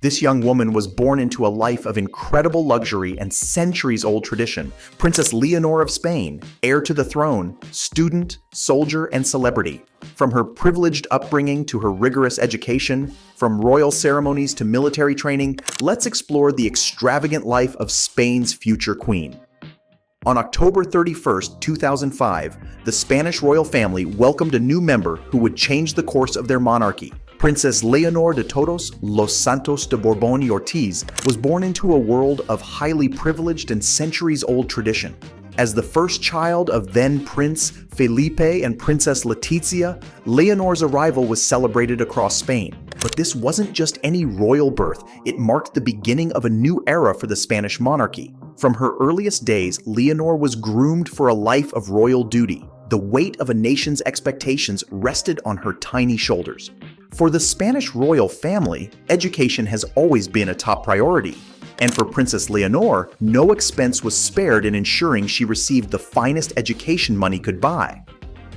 This young woman was born into a life of incredible luxury and centuries-old tradition. Princess Leonor of Spain, heir to the throne, student, soldier, and celebrity. From her privileged upbringing to her rigorous education, from royal ceremonies to military training, let's explore the extravagant life of Spain's future queen. On October 31st, 2005, the Spanish royal family welcomed a new member who would change the course of their monarchy. Princess Leonor de Todos los Santos de Borbón y Ortiz was born into a world of highly privileged and centuries-old tradition. As the first child of then Prince Felipe and Princess Letizia, Leonor's arrival was celebrated across Spain. But this wasn't just any royal birth, it marked the beginning of a new era for the Spanish monarchy. From her earliest days, Leonor was groomed for a life of royal duty. The weight of a nation's expectations rested on her tiny shoulders. For the Spanish royal family, education has always been a top priority. And for Princess Leonor, no expense was spared in ensuring she received the finest education money could buy.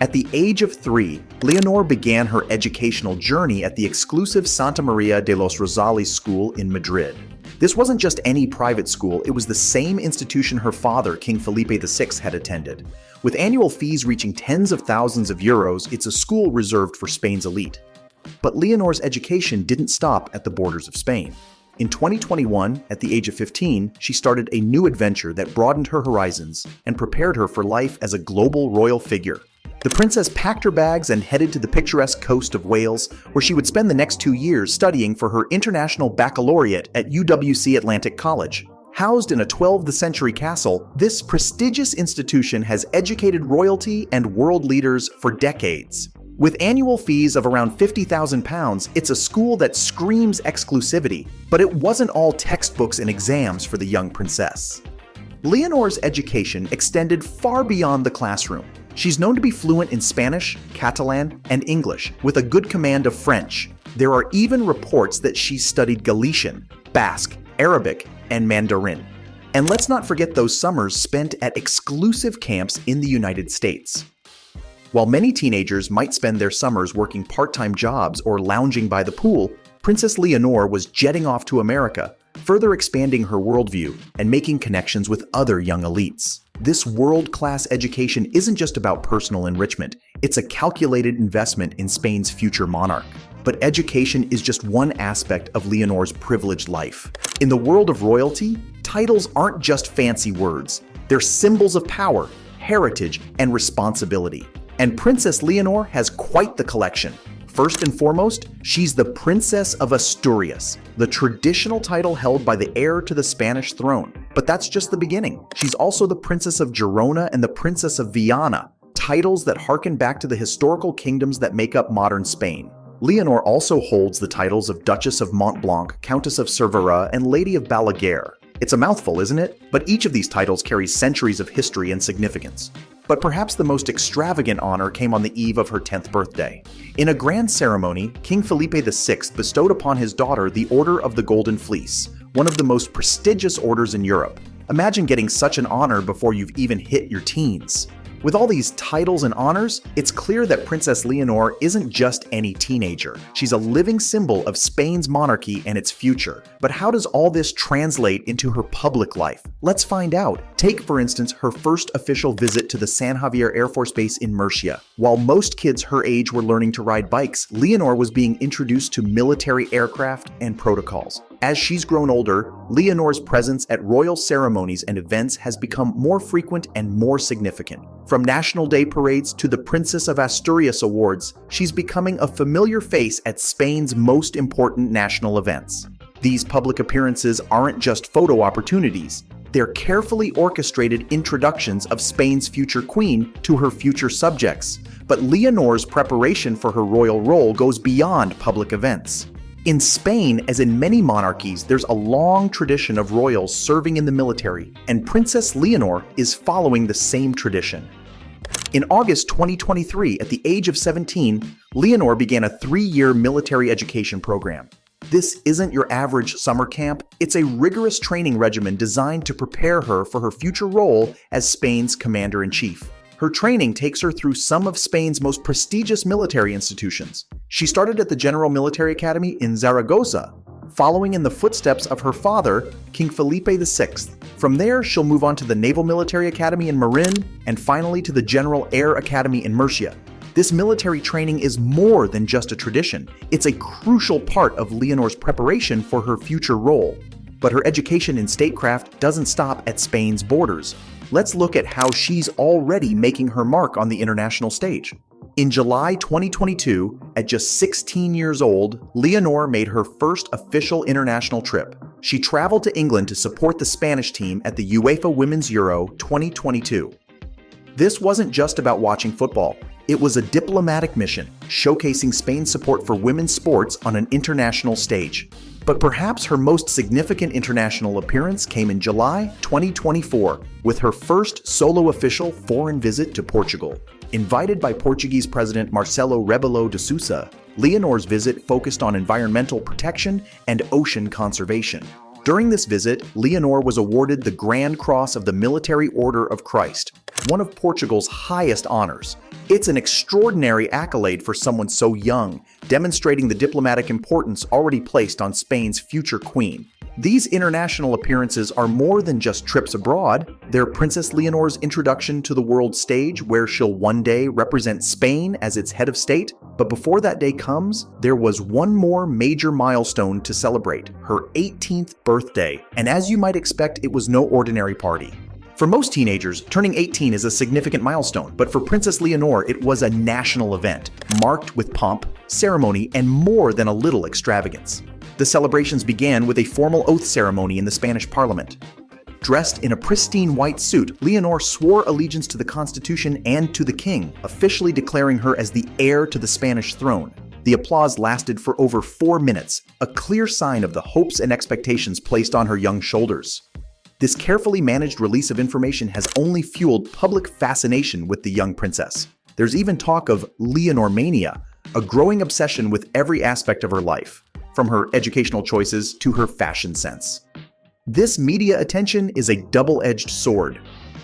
At the age of 3, Leonor began her educational journey at the exclusive Santa María de los Rosales school in Madrid. This wasn't just any private school, it was the same institution her father, King Felipe VI, had attended. With annual fees reaching tens of thousands of euros, it's a school reserved for Spain's elite. But Leonor's education didn't stop at the borders of Spain. In 2021, at the age of 15, she started a new adventure that broadened her horizons and prepared her for life as a global royal figure. The princess packed her bags and headed to the picturesque coast of Wales, where she would spend the next 2 years studying for her international baccalaureate at UWC Atlantic College. Housed in a 12th century castle, this prestigious institution has educated royalty and world leaders for decades. With annual fees of around £50,000, it's a school that screams exclusivity, but it wasn't all textbooks and exams for the young princess. Leonor's education extended far beyond the classroom. She's known to be fluent in Spanish, Catalan, and English, with a good command of French. There are even reports that she's studied Galician, Basque, Arabic, and Mandarin. And let's not forget those summers spent at exclusive camps in the United States. While many teenagers might spend their summers working part-time jobs or lounging by the pool, Princess Leonor was jetting off to America, further expanding her worldview and making connections with other young elites. This world-class education isn't just about personal enrichment, it's a calculated investment in Spain's future monarch. But education is just one aspect of Leonor's privileged life. In the world of royalty, titles aren't just fancy words. They're symbols of power, heritage, and responsibility. And Princess Leonor has quite the collection. First and foremost, she's the Princess of Asturias, the traditional title held by the heir to the Spanish throne. But that's just the beginning. She's also the Princess of Girona and the Princess of Viana, titles that harken back to the historical kingdoms that make up modern Spain. Leonor also holds the titles of Duchess of Montblanc, Countess of Cervera, and Lady of Balaguer. It's a mouthful, isn't it? But each of these titles carries centuries of history and significance. But perhaps the most extravagant honor came on the eve of her 10th birthday. In a grand ceremony, King Felipe VI bestowed upon his daughter the Order of the Golden Fleece, one of the most prestigious orders in Europe. Imagine getting such an honor before you've even hit your teens. With all these titles and honors, it's clear that Princess Leonor isn't just any teenager. She's a living symbol of Spain's monarchy and its future. But how does all this translate into her public life? Let's find out. Take, for instance, her first official visit to the San Javier Air Force Base in Murcia. While most kids her age were learning to ride bikes, Leonor was being introduced to military aircraft and protocols. As she's grown older, Leonor's presence at royal ceremonies and events has become more frequent and more significant. From National Day parades to the Princess of Asturias awards, she's becoming a familiar face at Spain's most important national events. These public appearances aren't just photo opportunities. They're carefully orchestrated introductions of Spain's future queen to her future subjects. But Leonor's preparation for her royal role goes beyond public events. In Spain, as in many monarchies, there's a long tradition of royals serving in the military, and Princess Leonor is following the same tradition. In August 2023, at the age of 17, Leonor began a 3-year military education program. This isn't your average summer camp, it's a rigorous training regimen designed to prepare her for her future role as Spain's commander-in-chief. Her training takes her through some of Spain's most prestigious military institutions. She started at the General Military Academy in Zaragoza, following in the footsteps of her father, King Felipe VI. From there, she'll move on to the Naval Military Academy in Marin, and finally to the General Heir Academy in Murcia. This military training is more than just a tradition. It's a crucial part of Leonor's preparation for her future role. But her education in statecraft doesn't stop at Spain's borders. Let's look at how she's already making her mark on the international stage. In July 2022, at just 16 years old, Leonor made her first official international trip. She traveled to England to support the Spanish team at the UEFA Women's Euro 2022. This wasn't just about watching football. It was a diplomatic mission, showcasing Spain's support for women's sports on an international stage. But perhaps her most significant international appearance came in July 2024, with her first solo official foreign visit to Portugal. Invited by Portuguese President Marcelo Rebelo de Sousa, Leonor's visit focused on environmental protection and ocean conservation. During this visit, Leonor was awarded the Grand Cross of the Military Order of Christ, one of Portugal's highest honors. It's an extraordinary accolade for someone so young, demonstrating the diplomatic importance already placed on Spain's future queen. These international appearances are more than just trips abroad. They're Princess Leonor's introduction to the world stage, where she'll one day represent Spain as its head of state. But before that day comes, there was one more major milestone to celebrate: her 18th birthday. And as you might expect, it was no ordinary party. For most teenagers, turning 18 is a significant milestone, but for Princess Leonor, it was a national event, marked with pomp, ceremony, and more than a little extravagance. The celebrations began with a formal oath ceremony in the Spanish Parliament. Dressed in a pristine white suit, Leonor swore allegiance to the Constitution and to the king, officially declaring her as the heir to the Spanish throne. The applause lasted for over 4 minutes, a clear sign of the hopes and expectations placed on her young shoulders. This carefully managed release of information has only fueled public fascination with the young princess. There's even talk of Leonor mania, a growing obsession with every aspect of her life, from her educational choices to her fashion sense. This media attention is a double-edged sword.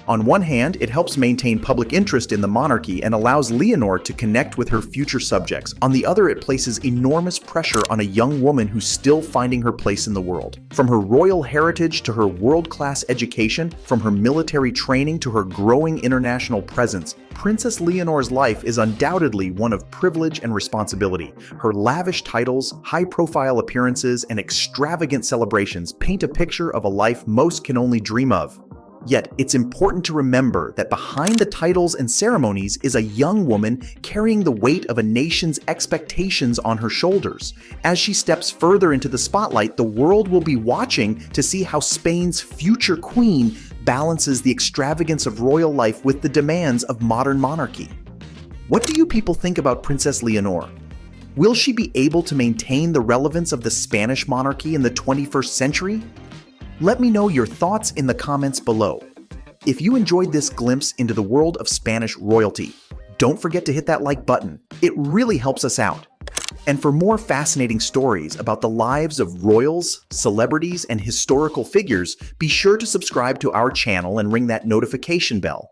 On one hand, it helps maintain public interest in the monarchy and allows Leonor to connect with her future subjects. On the other, it places enormous pressure on a young woman who's still finding her place in the world. From her royal heritage to her world-class education, from her military training to her growing international presence, Princess Leonor's life is undoubtedly one of privilege and responsibility. Her lavish titles, high-profile appearances, and extravagant celebrations paint a picture of a life most can only dream of. Yet, it's important to remember that behind the titles and ceremonies is a young woman carrying the weight of a nation's expectations on her shoulders. As she steps further into the spotlight, the world will be watching to see how Spain's future queen balances the extravagance of royal life with the demands of modern monarchy. What do you people think about Princess Leonor? Will she be able to maintain the relevance of the Spanish monarchy in the 21st century? Let me know your thoughts in the comments below. If you enjoyed this glimpse into the world of Spanish royalty, don't forget to hit that like button. It really helps us out. And for more fascinating stories about the lives of royals, celebrities, and historical figures, be sure to subscribe to our channel and ring that notification bell.